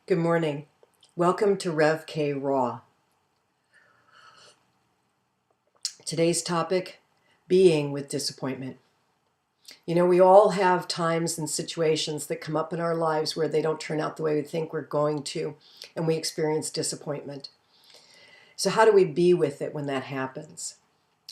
Good morning. Welcome to Rev K Raw. Today's topic, being with disappointment. You know, we all have times and situations that come up in our lives where they don't turn out the way we think we're going to, and we experience disappointment. So how do we be with it when that happens?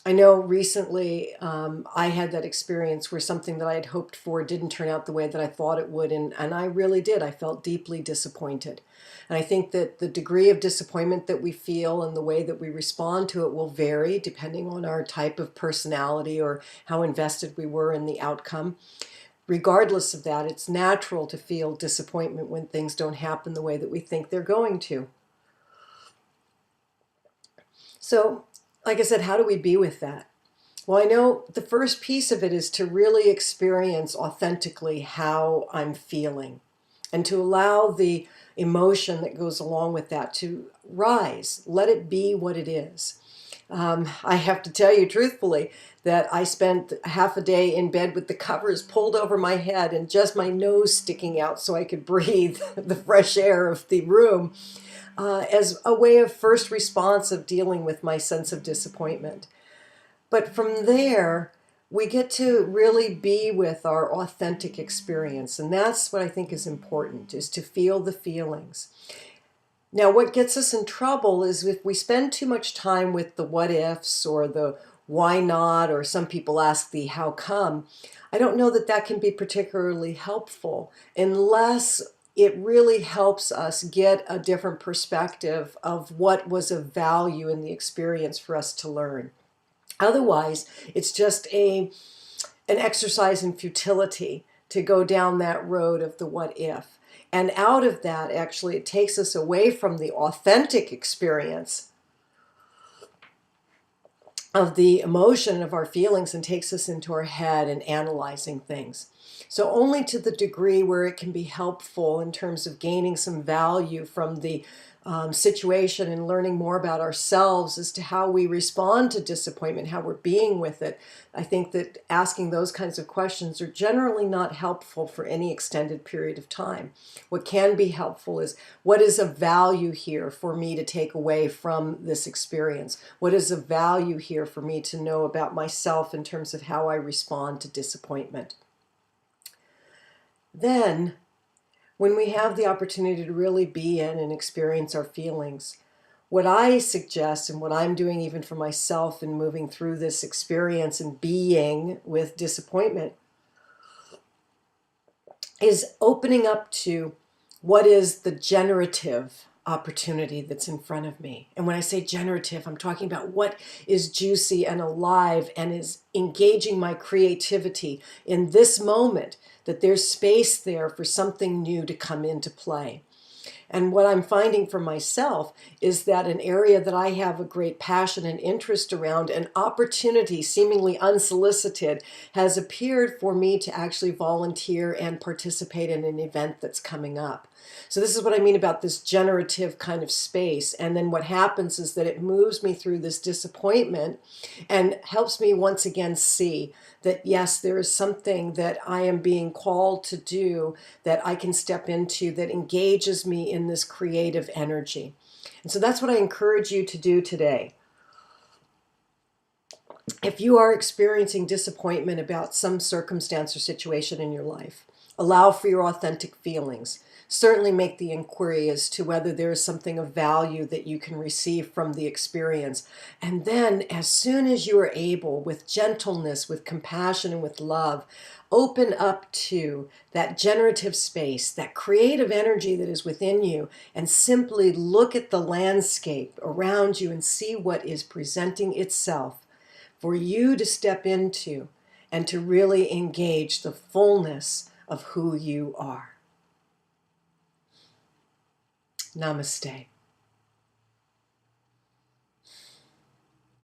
I know recently I had that experience where something that I had hoped for didn't turn out the way that I thought it would, and I really did. I felt deeply disappointed. And I think that the degree of disappointment that we feel and the way that we respond to it will vary depending on our type of personality or how invested we were in the outcome. Regardless of that, it's natural to feel disappointment when things don't happen the way that we think they're going to. So, like I said, how do we be with that? Well, I know the first piece of it is to really experience authentically how I'm feeling and to allow the emotion that goes along with that to rise. Let it be what it is. I have to tell you truthfully that I spent half a day in bed with the covers pulled over my head and just my nose sticking out so I could breathe the fresh air of the room. As a way of first response of dealing with my sense of disappointment. But from there, we get to really be with our authentic experience. And that's what I think is important, is to feel the feelings. Now, what gets us in trouble is if we spend too much time with the what ifs or the why not, or some people ask the how come. I don't know that that can be particularly helpful unless it really helps us get a different perspective of what was of value in the experience for us to learn. Otherwise, it's just an exercise in futility to go down that road of the what if. And out of that, actually, it takes us away from the authentic experience of the emotion of our feelings and takes us into our head and analyzing things. So only to the degree where it can be helpful in terms of gaining some value from the situation and learning more about ourselves as to how we respond to disappointment, how we're being with it. I think that asking those kinds of questions are generally not helpful for any extended period of time. What can be helpful is, what is of value here for me to take away from this experience? What is of value here for me to know about myself in terms of how I respond to disappointment? Then, when we have the opportunity to really be in and experience our feelings, what I suggest and what I'm doing even for myself in moving through this experience and being with disappointment is opening up to what is the generative opportunity that's in front of me. And when I say generative, I'm talking about what is juicy and alive and is engaging my creativity in this moment, that there's space there for something new to come into play. And what I'm finding for myself is that an area that I have a great passion and interest around, an opportunity seemingly unsolicited, has appeared for me to actually volunteer and participate in an event that's coming up. So this is what I mean about this generative kind of space. And then what happens is that it moves me through this disappointment and helps me once again see that, yes, there is something that I am being called to do that I can step into that engages me in this creative energy. And so that's what I encourage you to do today. If you are experiencing disappointment about some circumstance or situation in your life, allow for your authentic feelings. Certainly make the inquiry as to whether there is something of value that you can receive from the experience. And then, as soon as you are able, with gentleness, with compassion, and with love, open up to that generative space, that creative energy that is within you, and simply look at the landscape around you and see what is presenting itself for you to step into and to really engage the fullness of who you are. Namaste.